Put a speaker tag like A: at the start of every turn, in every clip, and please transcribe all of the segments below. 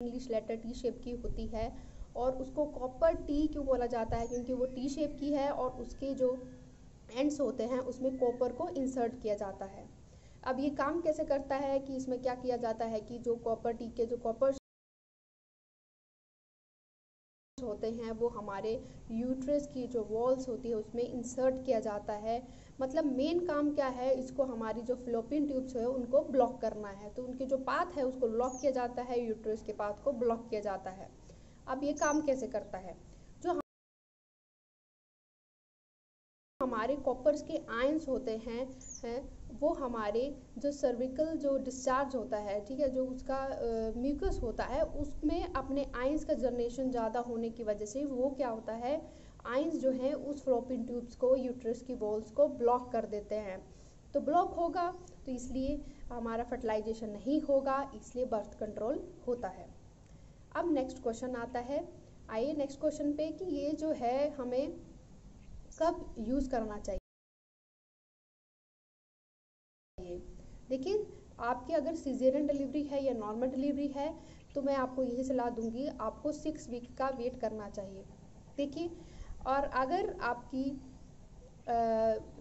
A: English letter T shape की होती है, और उसको कॉपर टी क्यों बोला जाता है, क्योंकि वो टी शेप की है और उसके जो एंड्स होते हैं उसमें कॉपर को इंसर्ट किया जाता है। अब ये काम कैसे करता है कि इसमें क्या किया जाता है कि जो कॉपर टी के जो कॉपर होते हैं वो हमारे यूट्रस की जो वॉल्स होती है उसमें इंसर्ट किया जाता है। मतलब मेन काम क्या है, इसको हमारी जो फ्लोपियन ट्यूब्स है उनको ब्लॉक करना है, तो उनके जो पाथ है उसको ब्लॉक किया जाता है, यूट्रस के पाथ को ब्लॉक किया जाता है। अब ये काम कैसे करता है, जो हमारे कॉपर्स के आयंस होते हैं वो हमारे जो सर्विकल जो डिस्चार्ज होता है, ठीक है, जो उसका म्यूकस होता है उसमें अपने आयंस का जनरेशन ज़्यादा होने की वजह से वो क्या होता है, आयंस जो हैं उस फ्लोपियन ट्यूब्स को, यूट्रस की वॉल्स को ब्लॉक कर देते हैं। तो ब्लॉक होगा तो इसलिए हमारा फर्टिलाइजेशन नहीं होगा, इसलिए बर्थ कंट्रोल होता है। अब नेक्स्ट क्वेश्चन आता है, आइए नेक्स्ट क्वेश्चन पे कि ये जो है हमें कब यूज़ करना चाहिए। देखिए, आपकी अगर सीजेरियन डिलीवरी है या नॉर्मल डिलीवरी है तो मैं आपको यही सलाह दूंगी, आपको 6 वीक का वेट करना चाहिए। देखिए, और अगर आपकी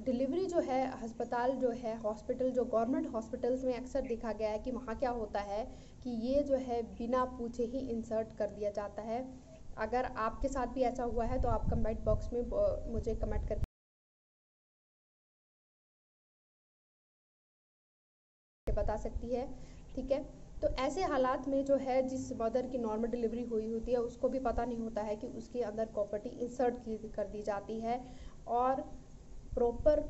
A: डिलीवरी जो है अस्पताल जो है हॉस्पिटल, जो गवर्नमेंट हॉस्पिटल्स में अक्सर देखा गया है कि वहाँ क्या होता है कि ये जो है बिना पूछे ही इंसर्ट कर दिया जाता है। अगर आपके साथ भी ऐसा हुआ है तो आप कमेंट बॉक्स में मुझे कमेंट करके बता सकती है, ठीक है। तो ऐसे हालात में जो है जिस मदर की नॉर्मल डिलीवरी हुई होती है उसको भी पता नहीं होता है कि उसके अंदर कॉपर्टी इंसर्ट कर दी जाती है, और प्रॉपर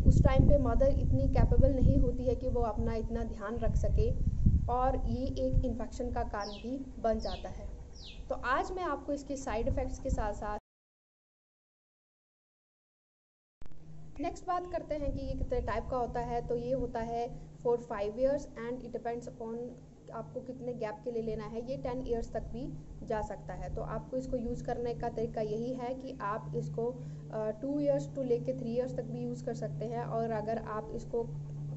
A: उस टाइम पे मदर इतनी कैपेबल नहीं होती है कि वो अपना इतना ध्यान रख सके, और ये एक इन्फेक्शन का कारण भी बन जाता है। तो आज मैं आपको इसके साइड इफ़ेक्ट्स के साथ साथ नेक्स्ट बात करते हैं कि ये कितने टाइप का होता है। तो ये होता है for 5 years and it depends upon आपको कितने गैप के लिए लेना है। ये 10 ईयर्स तक भी जा सकता है। तो आपको इसको यूज़ करने का तरीका यही है कि आप इसको 2 ईयर्स टू लेके 3 ईयर्स तक भी यूज़ कर सकते हैं, और अगर आप इसको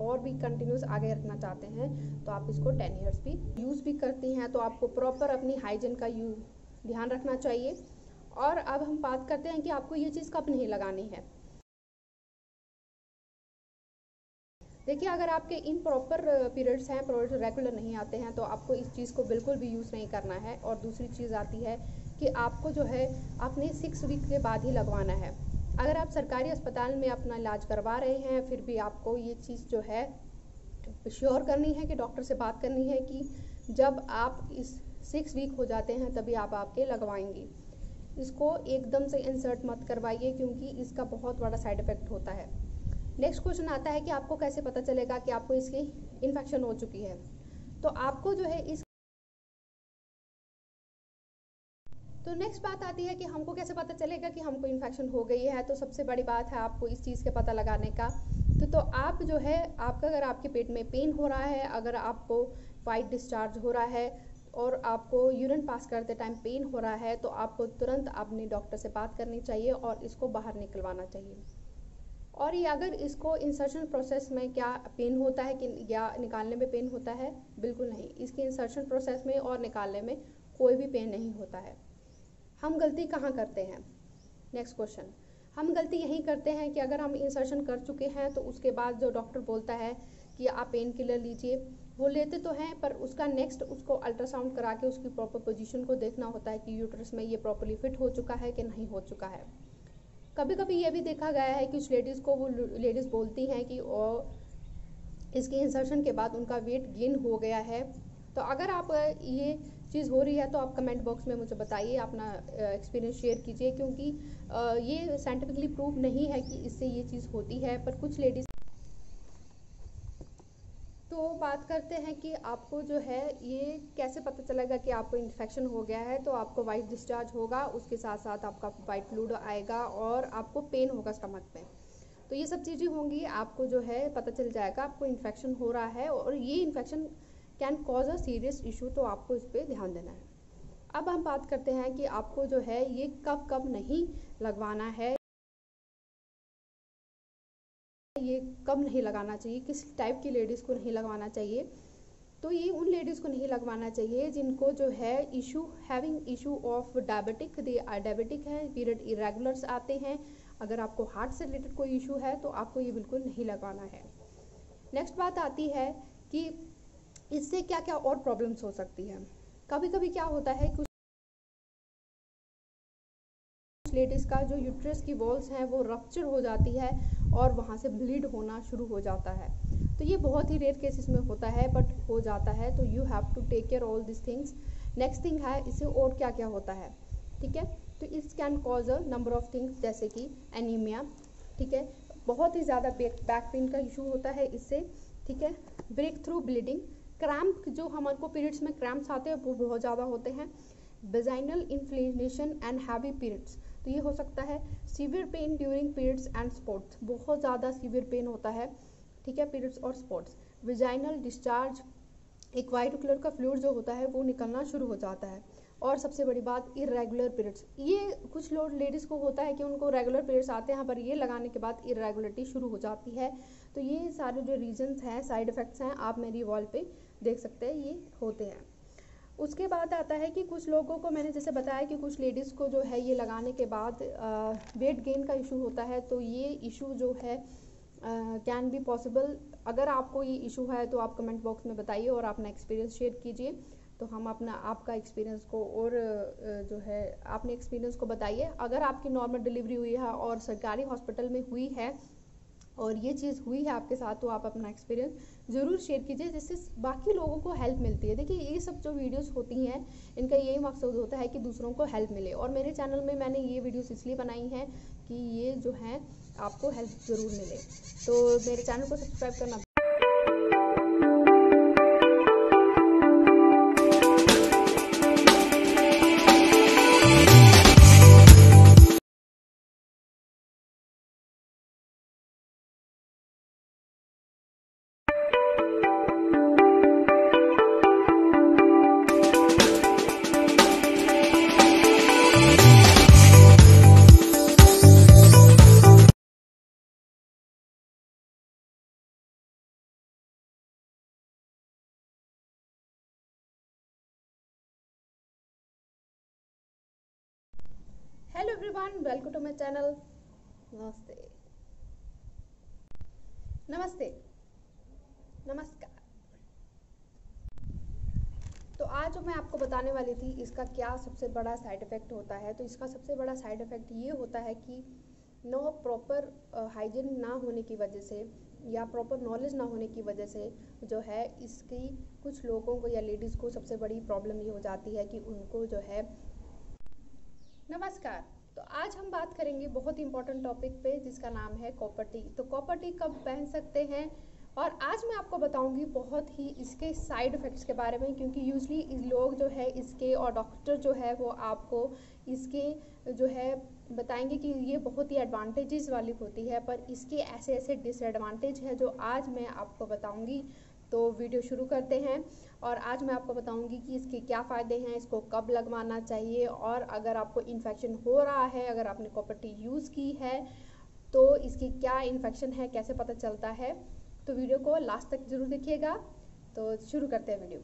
A: और भी कंटिन्यूस आगे रखना चाहते हैं तो आप इसको 10 ईयर्स भी यूज़ भी करती हैं। तो आपको प्रॉपर अपनी हाइजीन का ध्यान रखना चाहिए। और अब हम बात करते हैं कि आपको ये चीज़ कब नहीं लगानी है। देखिए, अगर आपके इन प्रॉपर पीरियड्स हैं, पीरियड्स रेगुलर नहीं आते हैं, तो आपको इस चीज़ को बिल्कुल भी यूज़ नहीं करना है। और दूसरी चीज़ आती है कि आपको जो है अपने 6 वीक के बाद ही लगवाना है। अगर आप सरकारी अस्पताल में अपना इलाज करवा रहे हैं फिर भी आपको ये चीज़ जो है श्योर करनी है कि डॉक्टर से बात करनी है कि जब आप इस 6 वीक हो जाते हैं तभी आप आपके लगवाएंगे। इसको एकदम से इंसर्ट मत करवाइए क्योंकि इसका बहुत बड़ा साइड इफ़ेक्ट होता है। नेक्स्ट क्वेश्चन आता है कि आपको कैसे पता चलेगा कि आपको इसकी इन्फेक्शन हो चुकी है। तो आपको जो है इस तो नेक्स्ट बात आती है कि हमको कैसे पता चलेगा कि हमको इन्फेक्शन हो गई है। तो सबसे बड़ी बात है आपको इस चीज़ के पता लगाने का तो आप जो है आपका अगर आपके पेट में पेन हो रहा है, अगर आपको वाइट डिस्चार्ज हो रहा है और आपको यूरिन पास करते टाइम पेन हो रहा है तो आपको तुरंत अपने डॉक्टर से बात करनी चाहिए और इसको बाहर निकलवाना चाहिए। और ये अगर इसको इंसर्शन प्रोसेस में क्या पेन होता है कि या निकालने में पेन होता है, बिल्कुल नहीं। इसके इंसर्शन प्रोसेस में और निकालने में कोई भी पेन नहीं होता है। हम गलती कहाँ करते हैं, नेक्स्ट क्वेश्चन, हम गलती यही करते हैं कि अगर हम इंसर्शन कर चुके हैं तो उसके बाद जो डॉक्टर बोलता है कि आप पेन किलर लीजिए, वो लेते तो हैं पर उसका नेक्स्ट उसको अल्ट्रासाउंड करा के उसकी प्रॉपर पोजीशन को देखना होता है कि यूट्रस में ये प्रॉपरली फिट हो चुका है कि नहीं हो चुका है। कभी कभी ये भी देखा गया है कि उस लेडीज़ को वो लेडीज़ बोलती हैं कि इसके इंसर्शन के बाद उनका वेट गेन हो गया है। तो अगर आप ये चीज़ हो रही है तो आप कमेंट बॉक्स में मुझे बताइए, अपना एक्सपीरियंस शेयर कीजिए, क्योंकि ये साइंटिफिकली प्रूव नहीं है कि इससे ये चीज़ होती है, पर कुछ लेडीज़। तो बात करते हैं कि आपको जो है ये कैसे पता चलेगा कि आपको इन्फेक्शन हो गया है। तो आपको वाइट डिस्चार्ज होगा, उसके साथ साथ आपका वाइट फ्लूइड आएगा और आपको पेन होगा स्टमक में। तो ये सब चीज़ें होंगी, आपको जो है पता चल जाएगा आपको इन्फेक्शन हो रहा है और ये infection can cause a serious issue, तो आपको इस पर ध्यान देना है। अब हम बात करते हैं कि आपको जो है ये कब कब नहीं लगवाना है, ये कब नहीं लगाना चाहिए, किस टाइप की लेडीज़ को नहीं लगवाना चाहिए। तो ये उन लेडीज़ को नहीं लगवाना चाहिए जिनको जो है having issue of diabetic, diabetic है, पीरियड इरेगुलर्स आते हैं। अगर आपको हार्ट से रिलेटेड कोई इशू है तो आपको ये बिल्कुल नहीं लगवाना है। नेक्स्ट बात आती है कि इससे क्या क्या और प्रॉब्लम्स हो सकती है। कभी कभी क्या होता है, कुछ लेडीज़ का जो यूट्रस की वॉल्स हैं वो रप्चर हो जाती है और वहाँ से ब्लीड होना शुरू हो जाता है। तो ये बहुत ही रेयर केसेस में होता है, बट हो जाता है, तो you have to take care all this things. Next thing है, इससे और क्या क्या होता है, ठीक है। तो it's can cause a number of things, जैसे कि एनीमिया, ठीक है, बहुत ही ज़्यादा बैक पेन का इशू होता है इससे, ठीक है, ब्रेक थ्रू ब्लीडिंग, क्रैम्प, जो हमारे को पीरियड्स में क्रैम्प्स आते हैं वो बहुत ज़्यादा होते हैं, vaginal inflammation and heavy periods, तो ये हो सकता है, severe pain during periods and spots, बहुत ज़्यादा सीवियर पेन होता है, ठीक है, पीरियड्स और स्पॉट्स, वेजाइनल डिस्चार्ज, एक वाइट कलर का फ्लूइड जो होता है वो निकलना शुरू हो जाता है, और सबसे बड़ी बात इरेगुलर पीरियड्स। ये कुछ लोग लेडीज़ को होता है कि उनको रेगुलर पीरियड्स आते हैं पर ये लगाने के बाद इरेगुलरिटी शुरू हो जाती है। तो ये सारे जो रीजंस हैं, साइड इफ़ेक्ट्स हैं, आप मेरी वॉल पे देख सकते हैं, ये होते हैं। उसके बाद आता है कि कुछ लोगों को, मैंने जैसे बताया कि कुछ लेडीज़ को जो है ये लगाने के बाद वेट गेन का इशू होता है। तो ये इशू जो है कैन बी पॉसिबल। अगर आपको ये इशू है तो आप कमेंट बॉक्स में बताइए और अपना एक्सपीरियंस शेयर कीजिए, तो हम आपका एक्सपीरियंस को और जो है आपने एक्सपीरियंस को बताइए। अगर आपकी नॉर्मल डिलीवरी हुई है और सरकारी हॉस्पिटल में हुई है और ये चीज़ हुई है आपके साथ, तो आप अपना एक्सपीरियंस ज़रूर शेयर कीजिए, जिससे बाकी लोगों को हेल्प मिलती है। देखिए, ये सब जो वीडियोस होती हैं इनका यही मकसद होता है कि दूसरों को हेल्प मिले, और मेरे चैनल में मैंने ये वीडियोस इसलिए बनाई हैं कि ये जो है आपको हेल्प ज़रूर मिले। तो मेरे चैनल को सब्सक्राइब करना। Hello everyone, welcome to my channel. नमस्ते, नमस्ते, नमस्कार। तो आज मैं आपको बताने वाली थी इसका क्या सबसे बड़ा साइड इफ़ेक्ट होता है। तो इसका सबसे बड़ा साइड इफ़ेक्ट ये होता है कि नो प्रॉपर हाइजीन ना होने की वजह से या प्रॉपर नॉलेज ना होने की वजह से जो है इसकी कुछ लोगों को या लेडीज़ को सबसे बड़ी प्रॉब्लम ये हो जाती है कि उनको जो है। नमस्कार। तो आज हम बात करेंगे बहुत ही इंपॉर्टेंट टॉपिक पे, जिसका नाम है कॉपर टी। तो कॉपर टी कब पहन सकते हैं, और आज मैं आपको बताऊंगी बहुत ही इसके साइड इफ़ेक्ट्स के बारे में, क्योंकि यूजली लोग जो है इसके, और डॉक्टर जो है वो आपको इसके जो है बताएंगे कि ये बहुत ही एडवांटेजेस वाली होती है, पर इसके ऐसे ऐसे डिसएडवांटेज है जो आज मैं आपको बताऊंगी। तो वीडियो शुरू करते हैं, और आज मैं आपको बताऊंगी कि इसके क्या फ़ायदे हैं, इसको कब लगवाना चाहिए, और अगर आपको इन्फेक्शन हो रहा है, अगर आपने कॉपर टी यूज़ की है तो इसकी क्या इन्फेक्शन है, कैसे पता चलता है। तो वीडियो को लास्ट तक ज़रूर देखिएगा। तो शुरू करते हैं वीडियो।